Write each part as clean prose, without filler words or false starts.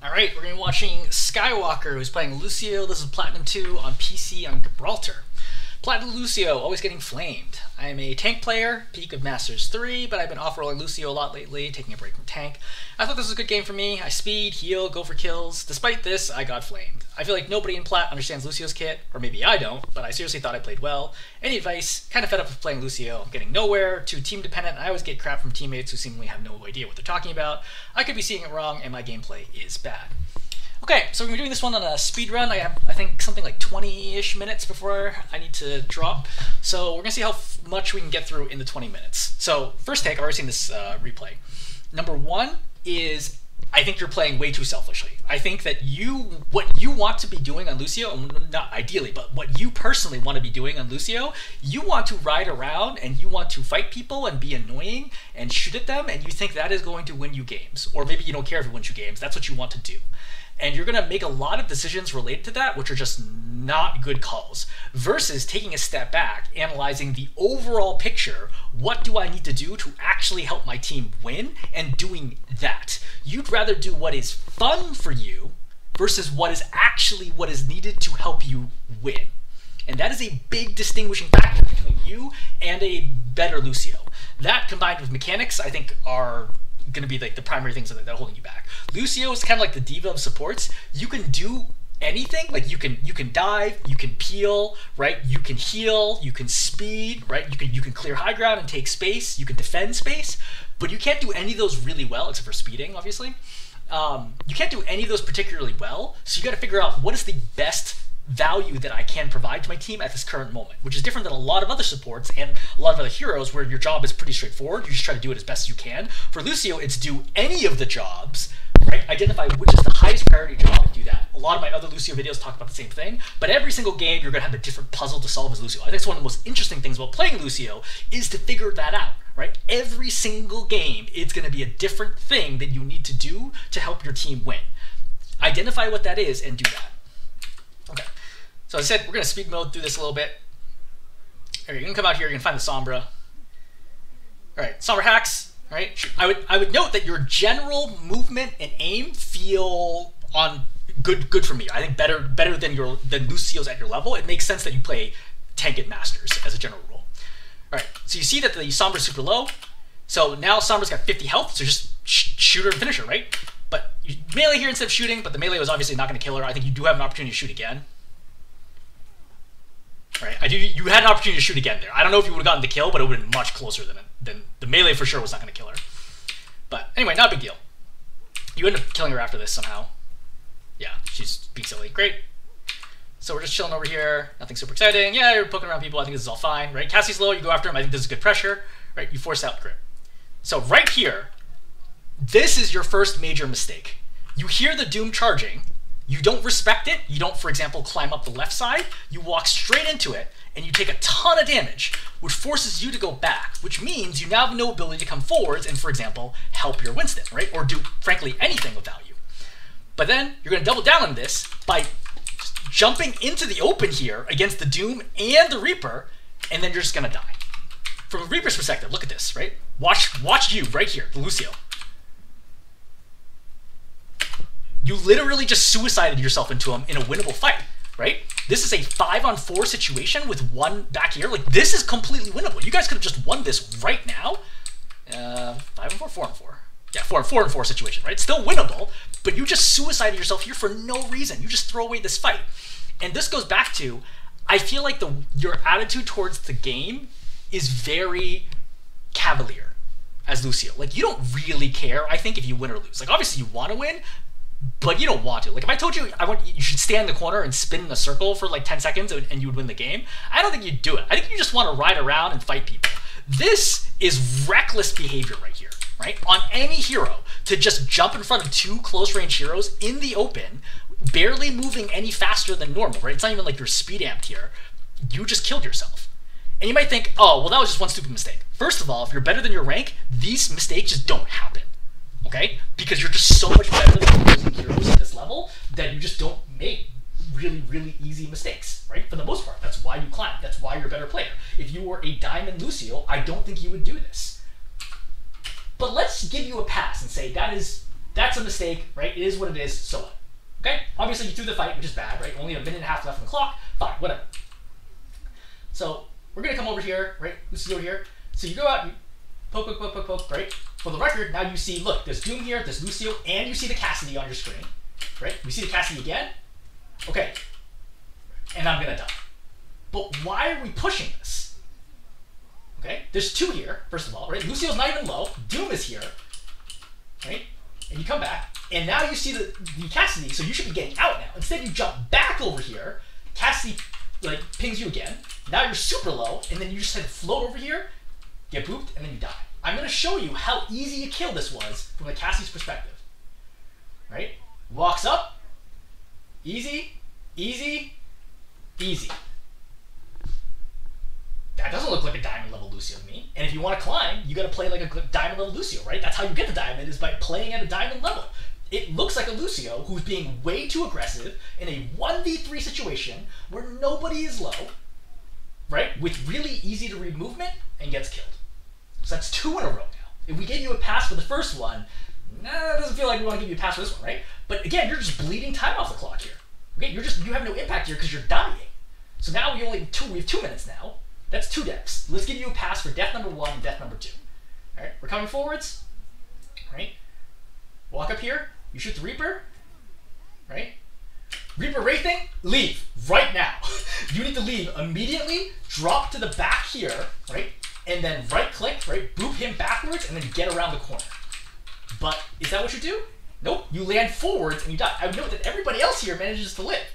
Alright, we're going to be watching Skywalker, who's playing Lucio. This is Platinum 2 on PC on Gibraltar. Platinum Lucio, always getting flamed. I am a tank player, peak of Masters 3, but I've been off-rolling Lucio a lot lately, taking a break from tank. I thought this was a good game for me. I speed, heal, go for kills. Despite this, I got flamed. I feel like nobody in Plat understands Lucio's kit, or maybe I don't, but I seriously thought I played well. Any advice? Kind of fed up with playing Lucio. I'm getting nowhere, too team dependent, and I always get crap from teammates who seemingly have no idea what they're talking about. I could be seeing it wrong, and my gameplay is bad. Okay, so we're going to be doing this one on a speed run. I have, I think, something like 20-ish minutes before I need to drop. So we're going to see how much we can get through in the 20 minutes. So first take, I've already seen this replay. Number one is, I think you're playing way too selfishly. I think that what you want to be doing on Lucio, not ideally, but what you personally want to be doing on Lucio, you want to ride around and you want to fight people and be annoying and shoot at them, and you think that is going to win you games. Or maybe you don't care if it wins you games. That's what you want to do. And you're going to make a lot of decisions related to that, which are just not good calls, versus taking a step back, analyzing the overall picture. What do I need to do to actually help my team win? And doing that. You'd rather do what is fun for you versus what is needed to help you win. And that is a big distinguishing factor between you and a better Lucio. That combined with mechanics, I think, are going to be like the primary things that are holding you back. Lucio is kind of like the diva of supports. You can do anything. Like you can dive, you can peel, right? You can heal, you can speed, right? You can clear high ground and take space. You can defend space, but you can't do any of those really well, except for speeding, obviously. You can't do any of those particularly well. So you got to figure out what is the best value that I can provide to my team at this current moment, which is different than a lot of other supports and a lot of other heroes where your job is pretty straightforward. You just try to do it as best as you can. For Lucio, it's do any of the jobs, right? Identify which is the highest priority job and do that. A lot of my other Lucio videos talk about the same thing, but every single game you're going to have a different puzzle to solve as Lucio. I think it's one of the most interesting things about playing Lucio is to figure that out, right? Every single game, it's going to be a different thing that you need to do to help your team win. Identify what that is and do that. Okay, so as I said, we're going to speed mode through this a little bit. All right, you're going to come out here, you're going to find the Sombra. All right, Sombra hacks, right? I would note that your general movement and aim feel on good for me. I think better than Lucio's at your level. It makes sense that you play tank at Masters as a general rule. All right, so you see that the Sombra's super low. So now Sombra's got 50 health, so just shoot her and finish her, right? But you melee here instead of shooting, but the melee was obviously not going to kill her. I think you do have an opportunity to shoot again. All right, you had an opportunity to shoot again there. I don't know if you would have gotten the kill, but it would have been much closer than the melee for sure was not going to kill her. But anyway, not a big deal. You end up killing her after this somehow. Yeah, she's being silly. Great. So we're just chilling over here. Nothing super exciting. Yeah, you're poking around people. I think this is all fine, right? Cassie's low. You go after him. I think this is good pressure, right? You force out grip. So right here, this is your first major mistake. You hear the Doom charging. You don't respect it. You don't, for example, climb up the left side. You walk straight into it, and you take a ton of damage, which forces you to go back, which means you now have no ability to come forwards and, for example, help your Winston, right? Or do, frankly, anything of value. But then you're going to double down on this by jumping into the open here against the Doom and the Reaper, and then you're just going to die. From a Reaper's perspective, look at this, right? Watch you right here, the Lucio. You literally just suicided yourself into him in a winnable fight, right? This is a 5-on-4 situation with one back here. Like, this is completely winnable. You guys could have just won this right now. 5-on-4, 4-on-4. Yeah, 4-on-4 situation, right? Still winnable, but you just suicided yourself here for no reason. You just throw away this fight. And this goes back to, I feel like your attitude towards the game is very cavalier as Lucio. Like, you don't really care, I think, if you win or lose. Like, obviously you want to win, but you don't want to. Like, if I told you you should stand in the corner and spin in a circle for like 10 seconds and you would win the game, I don't think you'd do it. I think you just want to ride around and fight people. This is reckless behavior right here, right? On any hero, to just jump in front of two close-range heroes in the open, barely moving any faster than normal, right? It's not even like you're speed amped here. You just killed yourself. And you might think, oh, well, that was just one stupid mistake. First of all, if you're better than your rank, these mistakes just don't happen. Okay? Because you're just so much better than opposing heroes at this level that you just don't make really, really easy mistakes, right? For the most part. That's why you climb. That's why you're a better player. If you were a Diamond Lucio, I don't think you would do this. But let's give you a pass and say that is That's a mistake, right? It is what it is, so what? Okay? Obviously, you threw the fight, which is bad, right? Only a minute and a half left on the clock. Fine, whatever. So we're going to come over here, right? Lucio over here. So you go out, you poke, poke, poke, poke, poke, right? For the record, now you see, look, there's Doom here, there's Lucio, and you see the Cassidy on your screen, right? You see the Cassidy again? Okay. And I'm going to die. But why are we pushing this? Okay? There's two here, first of all, right? Lucio's not even low. Doom is here, right? And you come back, and now you see the Cassidy, so you should be getting out now. Instead, you jump back over here. Cassidy, like, pings you again. Now you're super low, and then you just had to float over here, get booped, and then you die. I'm going to show you how easy a kill this was from the Cassie's perspective. Right? Walks up. Easy, easy, easy. That doesn't look like a diamond level Lucio to me. And if you want to climb, you got to play like a diamond level Lucio, right? That's how you get the diamond, is by playing at a diamond level. It looks like a Lucio who's being way too aggressive in a 1v3 situation where nobody is low, right? With really easy to read movement, and gets killed. So that's 2 in a row now. If we gave you a pass for the first one, nah, it doesn't feel like we want to give you a pass for this one, right? But again, you're just bleeding time off the clock here. Okay, you have no impact here because you're dying. So now we have 2 minutes now. That's 2 deaths. Let's give you a pass for death number 1 and death number 2. All right, we're coming forwards. Right, walk up here. You shoot the Reaper. Right, Reaper wraithing. Leave right now. You need to leave immediately. Drop to the back here. Right, and then right click. Right, boop him backwards, and then get around the corner. But is that what you do? Nope. You land forwards and you die. I would note that everybody else here manages to live.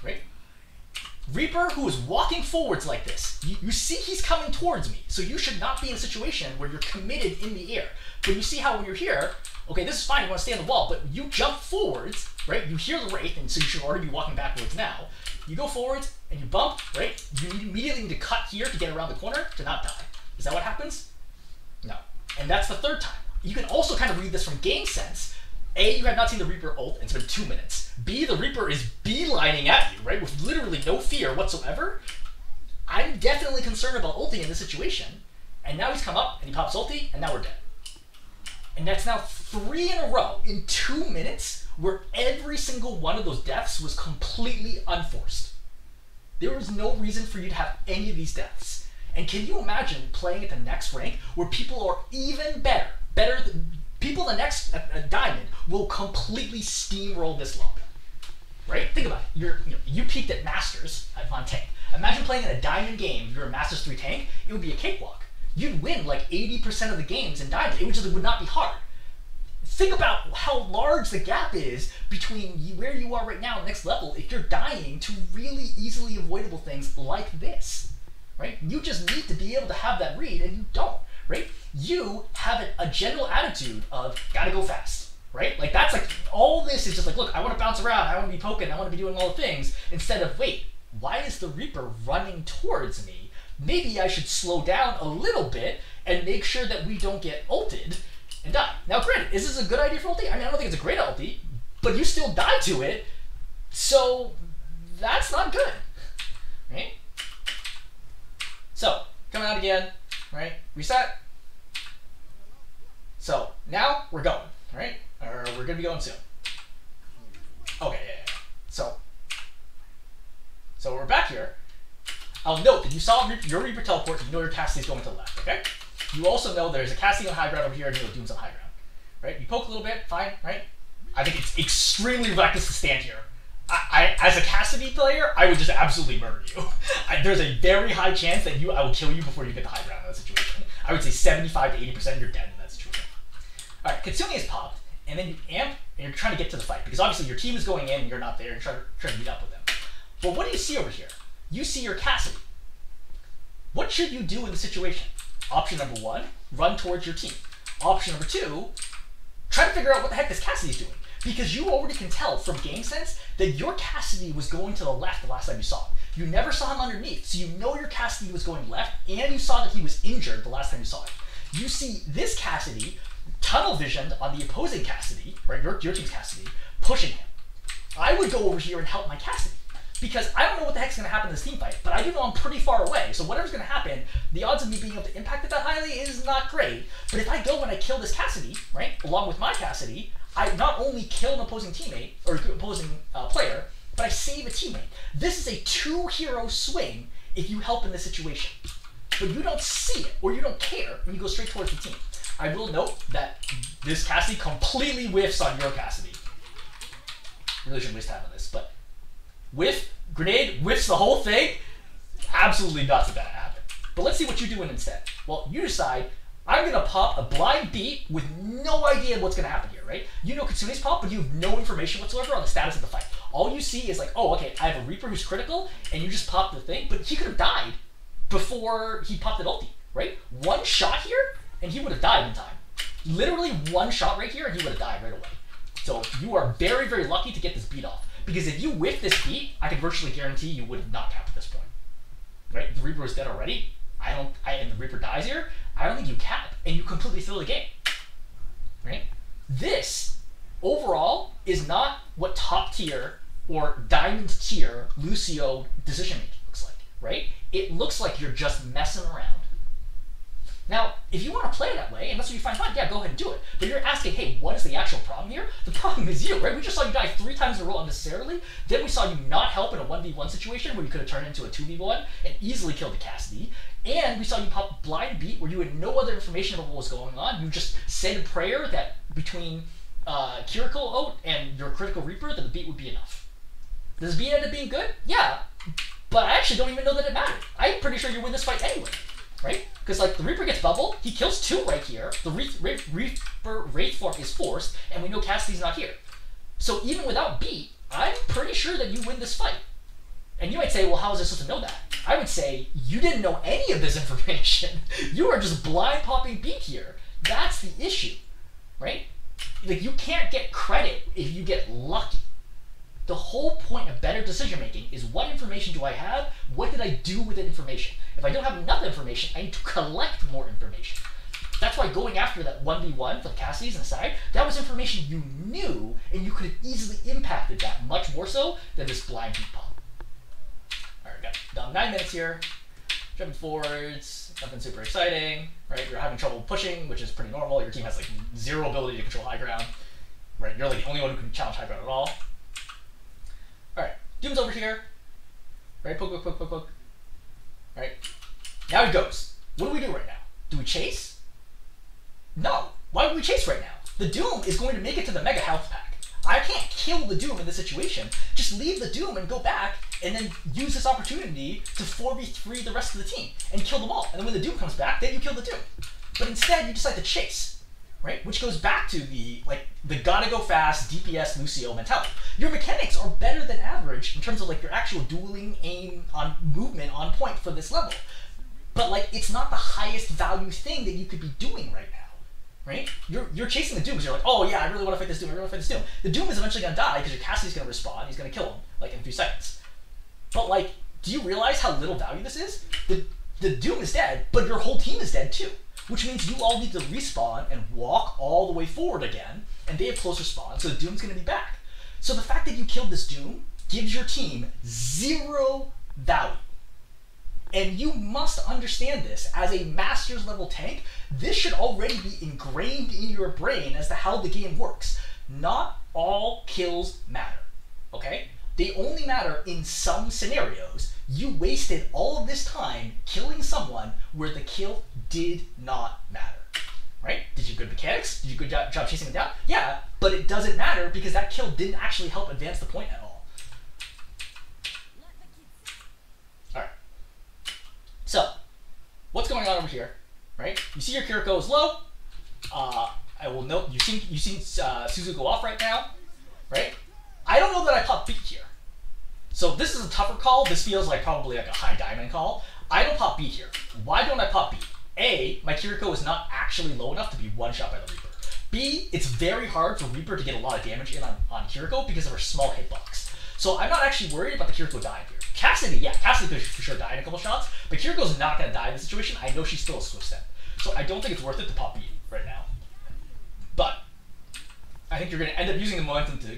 Right. Reaper, who is walking forwards like this, you see he's coming towards me, so you should not be in a situation where you're committed in the air. But you see how when you're here, okay, this is fine, you want to stay on the wall, but you jump forwards, right? You hear the Wraith, and so you should already be walking backwards now. You go forwards, and you bump, right? You immediately need to cut here to get around the corner to not die. Is that what happens? No. And that's the 3rd time. You can also kind of read this from game sense. A, you have not seen the Reaper ult, and it's been 2 minutes. B, the Reaper is beelining at you, right, with literally no fear whatsoever. I'm definitely concerned about ulti in this situation. And now he's come up, and he pops ulti, and now we're dead. And that's now 3 in a row in 2 minutes, where every single one of those deaths was completely unforced. There was no reason for you to have any of these deaths. And can you imagine playing at the next rank, where people are even better than... People in the next diamond will completely steamroll this lobby, right? Think about it. You peaked at Masters on tank. Imagine playing in a diamond game. If you're a Masters 3 tank, it would be a cakewalk. You'd win like 80% of the games in diamond. It would not be hard. Think about how large the gap is between where you are right now and the next level if you're dying to really easily avoidable things like this, right? You just need to be able to have that read, and you don't. Right? You have a general attitude of gotta go fast, right? Like that's like all this is just like, look, I want to bounce around, I want to be poking, I want to be doing all the things, instead of wait, why is the Reaper running towards me? Maybe I should slow down a little bit and make sure that we don't get ulted and die. Now, granted, is this a good idea for ulti? I mean, I don't think it's a great ulti, but you still die to it, so that's not good, right? So coming out again. Right? Reset. So now we're going, right? Or we're gonna be going soon. Okay, yeah. So we're back here. I'll note that you saw your Reaper teleport, so you know your Cassidy's going to the left, okay? You also know there's a Cassidy on high ground over here, and you know Doom's on high ground. Right? You poke a little bit, fine, right? I think it's extremely reckless to stand here. As a Cassidy player, I would just absolutely murder you. There's a very high chance that I will kill you before you get the high ground in that situation. I would say 75 to 80% you're dead in that situation. All right, Kitsune is popped, and then you amp, and you're trying to get to the fight, because obviously your team is going in, and you're not there, you're trying to meet up with them. But what do you see over here? You see your Cassidy. What should you do in the situation? Option number 1, run towards your team. Option number 2, try to figure out what the heck this Cassidy's doing. Because you already can tell from game sense that your Cassidy was going to the left the last time you saw him. You never saw him underneath, so you know your Cassidy was going left, and you saw that he was injured the last time you saw him. You see this Cassidy tunnel visioned on the opposing Cassidy, right, your team's Cassidy, pushing him. I would go over here and help my Cassidy, because I don't know what the heck's going to happen in this team fight, but I do know I'm pretty far away, so whatever's going to happen, the odds of me being able to impact it that highly is not great. But if I go and I kill this Cassidy, right, along with my Cassidy, I not only kill an opposing teammate, or opposing player, but I save a teammate. This is a 2-hero swing if you help in this situation. But you don't see it, or you don't care, and you go straight towards the team. I will note that this Cassidy completely whiffs on your Cassidy. Really shouldn't waste time on this, but whiff, grenade, whiffs the whole thing. Absolutely nuts if that happened. But let's see what you do instead. Well, you decide, I'm going to pop a blind beat with no idea what's going to happen here, right? You know Kitsune's pop, but you have no information whatsoever on the status of the fight. All you see is like, oh, okay, I have a Reaper who's critical, and you just pop the thing, but he could have died before he popped the ulti, right? One shot here, and he would have died in time. Literally one shot right here, and he would have died right away. So you are very, very lucky to get this beat off. Because if you whiff this beat, I can virtually guarantee you would have not capped at this point. Right? The Reaper is dead already. And the Reaper dies here. I don't think you cap, and you completely throw the game. Right? This, overall, is not what top tier or diamond tier Lucio decision making looks like. Right? It looks like you're just messing around. Now, if you want to play it that way, and that's what you find fun, yeah, go ahead and do it. But you're asking, hey, what is the actual problem here? The problem is you, right? We just saw you die 3 times in a row unnecessarily. Then we saw you not help in a 1v1 situation where you could have turned into a 2v1 and easily killed the Cassidy. And we saw you pop blind beat where you had no other information about what was going on. You just said a prayer that between Kiriko ult and your critical Reaper, that the beat would be enough. Does the beat end up being good? Yeah. But I actually don't even know that it mattered. I'm pretty sure you win this fight anyway. Right? Because like the Reaper gets bubbled, he kills 2 right here, the Reaper Wraith form is forced, and we know Cassidy's not here. So even without beat, I'm pretty sure that you win this fight. And you might say, well, how is I supposed to know that? I would say, you didn't know any of this information. You are just blind popping beat here. That's the issue, right? Like, you can't get credit if you get lucky. The whole point of better decision making is, what information do I have? What did I do with that information? If I don't have enough information, I need to collect more information. That's why going after that 1v1 for the Cassidy's and the side, that was information you knew, and you could have easily impacted that much more so than this blind beat pop. Alright, got done 9 minutes here. Jumping forwards, nothing super exciting, right? You're having trouble pushing, which is pretty normal. Your team has like 0 ability to control high ground, right? You're like the only one who can challenge high ground at all. Alright, Doom's over here. Right, poke, poke, poke, poke, poke. Alright, now he goes. What do we do right now? Do we chase? No. Why would we chase right now? The Doom is going to make it to the Mega Health Pack. I can't kill the Doom in this situation. Just leave the Doom and go back, and then use this opportunity to 4v3 the rest of the team, and kill them all. And then when the Doom comes back, then you kill the Doom. But instead, you decide to chase. Right? Which goes back to the gotta go fast DPS Lucio mentality. Your mechanics are better than average in terms of like your actual dueling aim on movement on point for this level. But like, it's not the highest value thing that you could be doing right now. Right? You're chasing the Doom because you're like, oh yeah, I really want to fight this Doom, I really want to fight this Doom. The Doom is eventually gonna die because your Cassidy's gonna respawn, he's gonna kill him like in a few seconds. But like, do you realize how little value this is? The Doom is dead, but your whole team is dead too. Which means you all need to respawn and walk all the way forward again, and they have closer spawn, so the Doom's going to be back. So the fact that you killed this Doom gives your team 0 value. And you must understand this. As a Masters level tank, this should already be ingrained in your brain as to how the game works. Not all kills matter, okay? They only matter in some scenarios. You wasted all of this time killing someone where the kill did not matter, right? Did you have good mechanics? Did you do a good job chasing them down? Yeah, but it doesn't matter because that kill didn't actually help advance the point at all. Alright. So, what's going on over here, right? You see your Kiriko is low. I will note, you've seen Suzu go off right now, right? I don't know that I pop beat here. So this is a tougher call. This feels like probably like a high diamond call. I don't pop beat here. Why don't I pop beat? A, my Kiriko is not actually low enough to be one-shot by the Reaper. B, it's very hard for Reaper to get a lot of damage in on Kiriko because of her small hitbox. So I'm not actually worried about the Kiriko dying here. Cassidy, yeah, Cassidy could for sure die in a couple shots, but Kiriko's not going to die in this situation. I know she's still a swift step. So I don't think it's worth it to pop beat right now. But I think you're going to end up using the momentum to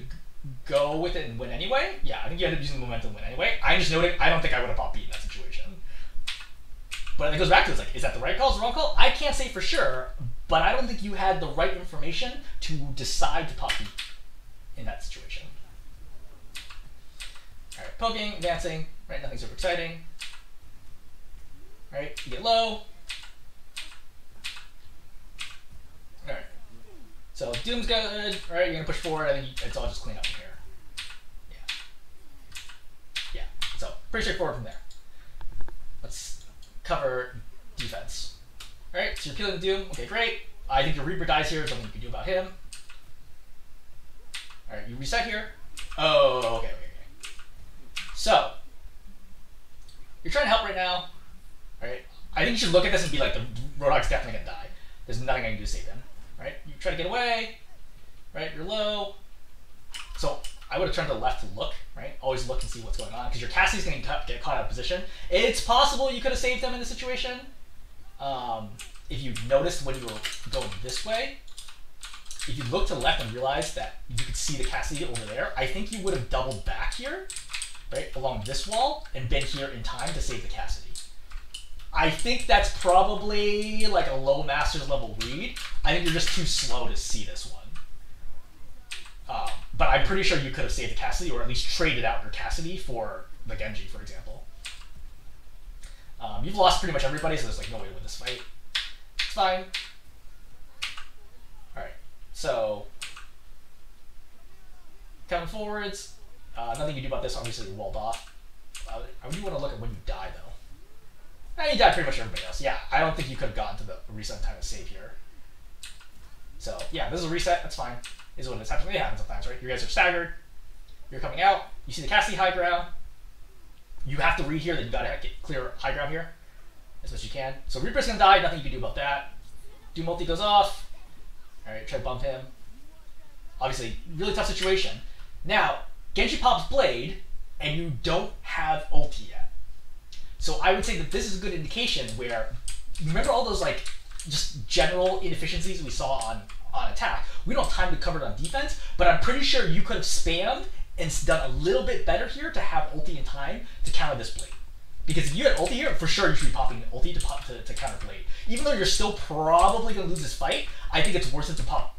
go with it and win anyway. Yeah, I think you end up using the momentum to win anyway. I'm just noting, I don't think I would have popped beat in that situation. But it goes back to this, like, is that the right call? Is it the wrong call? I can't say for sure, but I don't think you had the right information to decide to pop beat in that situation. All right, poking, advancing, right? Nothing super exciting. All right, you get low. All right. So Doom's good. All right, you're gonna push forward. I think it's all just clean up from here. Yeah. So pretty straightforward from there. Let's cover defense. All right, so you're killing Doom. Okay, great. I think your Reaper dies here. There's nothing you can do about him. All right, you reset here. Oh, okay. So you're trying to help right now. All right. I think you should look at this and be like, the Roadhog's definitely gonna die. There's nothing I can do to save him. Right? You try to get away. Right? You're low. So I would have turned to the left to look. Right? Always look and see what's going on because your Cassie's gonna get caught out of position. It's possible you could have saved him in this situation. If you noticed when you were going this way, if you looked to the left and realized that you could see the Cassie over there, I think you would have doubled back here, right, along this wall, and been here in time to save the Cassidy. I think that's probably like a low Masters level read. I think you're just too slow to see this one. But I'm pretty sure you could have saved the Cassidy, or at least traded out your Cassidy for the Genji, for example. You've lost pretty much everybody, so there's like no way to win this fight. It's fine. Alright, so coming forwards. Nothing you can do about this, obviously you're walled off. I do want to look at when you die, though. You died pretty much everybody else. Yeah, I don't think you could have gotten to the reset time to save here. So, yeah, this is a reset. That's fine. This is what it happens. It happens sometimes, right? You guys are staggered. You're coming out. You see the Cassie high ground. You have to read here that you got to get clear high ground here as best you can. So Reaper's going to die. Nothing you can do about that. Doom multi goes off. All right, try to bump him. Obviously, really tough situation. Now, Genji pops Blade, and you don't have ulti yet. So I would say that this is a good indication where, remember all those like just general inefficiencies we saw on attack? We don't have time to cover it on defense, but I'm pretty sure you could have spammed and done a little bit better here to have ulti in time to counter this Blade. Because if you had ulti here, for sure you should be popping ulti to counter Blade. Even though you're still probably going to lose this fight, I think it's worth it to pop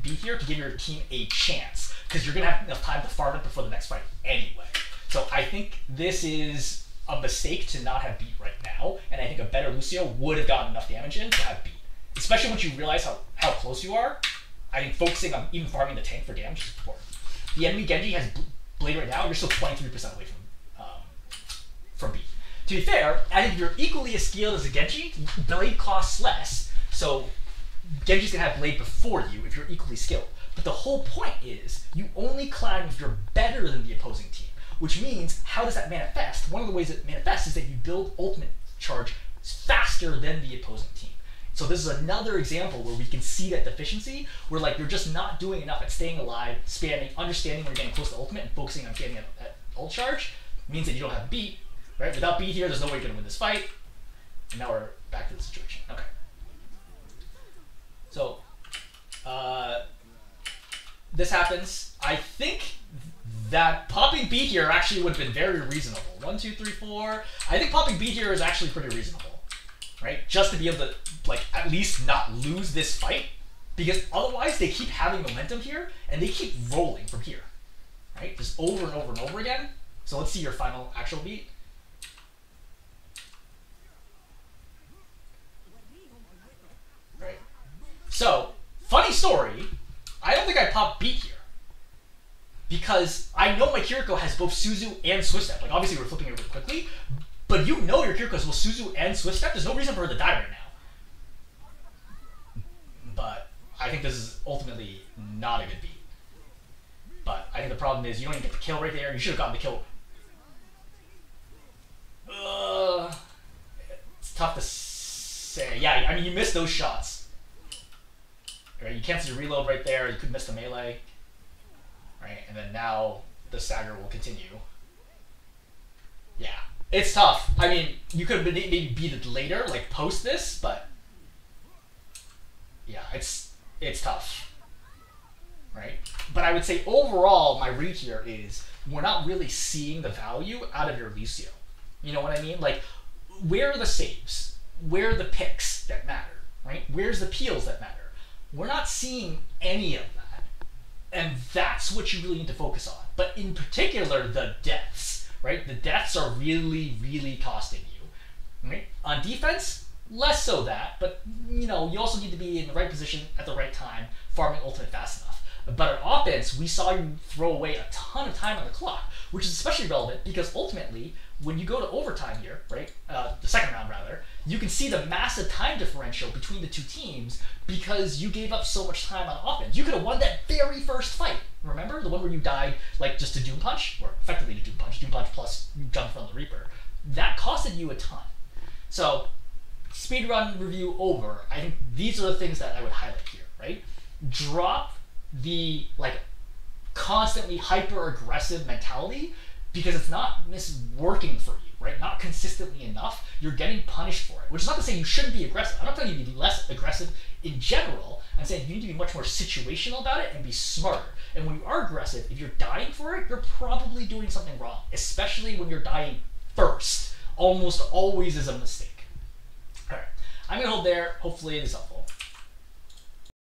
B here to give your team a chance, because you're going to have enough time to farm it before the next fight anyway. So I think this is a mistake to not have beat right now, and I think a better Lucio would have gotten enough damage in to have beat. Especially once you realize how close you are, I think focusing on even farming the tank for damage is important. The enemy Genji has Blade right now, you're still 23% away from beat. To be fair, I think if you're equally as skilled as a Genji, Blade costs less, so Genji's gonna have Blade before you if you're equally skilled. But the whole point is, you only climb if you're better than the opposing team. Which means, how does that manifest? One of the ways it manifests is that you build ultimate charge faster than the opposing team. So this is another example where we can see that deficiency, where like you're just not doing enough at staying alive, spamming, understanding when you're getting close to ultimate, and focusing on getting at ult charge, means that you don't have beat, right? Without beat here, there's no way you're gonna win this fight. And now we're back to the situation. Okay. So, this happens. I think that popping beat here actually would have been very reasonable. 1, 2, 3, 4. I think popping beat here is actually pretty reasonable, right? Just to be able to, like, at least not lose this fight, because otherwise they keep having momentum here, and they keep rolling from here, right? Just over and over and over again. So let's see your final actual beat. Right. So, funny story, I don't think I popped beat here. Because I know my Kiriko has both Suzu and Swift Step. Like, obviously we're flipping it really quickly, but you know your Kiriko has both Suzu and Swift Step. There's no reason for her to die right now. But I think this is ultimately not a good beat. But I think the problem is you don't even get the kill right there. You should have gotten the kill. It's tough to say. Yeah, I mean, you missed those shots. Right? You cancel your reload right there. You could miss the melee. Right? And then now the stagger will continue. Yeah, it's tough. I mean, you could have maybe beat it later, like post this, but yeah, it's tough. Right? But I would say overall, my read here is we're not really seeing the value out of your Lucio. You know what I mean? Like, where are the saves? Where are the picks that matter? right? Where's the peels that matter? We're not seeing any of that. And that's what you really need to focus on. But in particular, the deaths, right? The deaths are really, really costing you, right? On defense, less so that, but you also need to be in the right position at the right time, farming ultimate fast enough. But on offense, we saw you throw away a ton of time on the clock, which is especially relevant because ultimately, when you go to overtime here, right, the second round rather, you can see the massive time differential between the two teams because you gave up so much time on offense. You could have won that very first fight. Remember? The one where you died like just to Doom Punch, or effectively to Doom Punch plus you jump from the Reaper. That costed you a ton. So, speedrun review over, I think these are the things that I would highlight here, right? Drop the constantly hyper-aggressive mentality because it's not working for you, right? Not consistently enough. You're getting punished for it, which is not to say you shouldn't be aggressive. I'm not telling you to be less aggressive in general. I'm saying you need to be much more situational about it and be smarter. And when you are aggressive, if you're dying for it, you're probably doing something wrong, especially when you're dying first. Almost always is a mistake. All right, I'm gonna hold there. Hopefully it is helpful.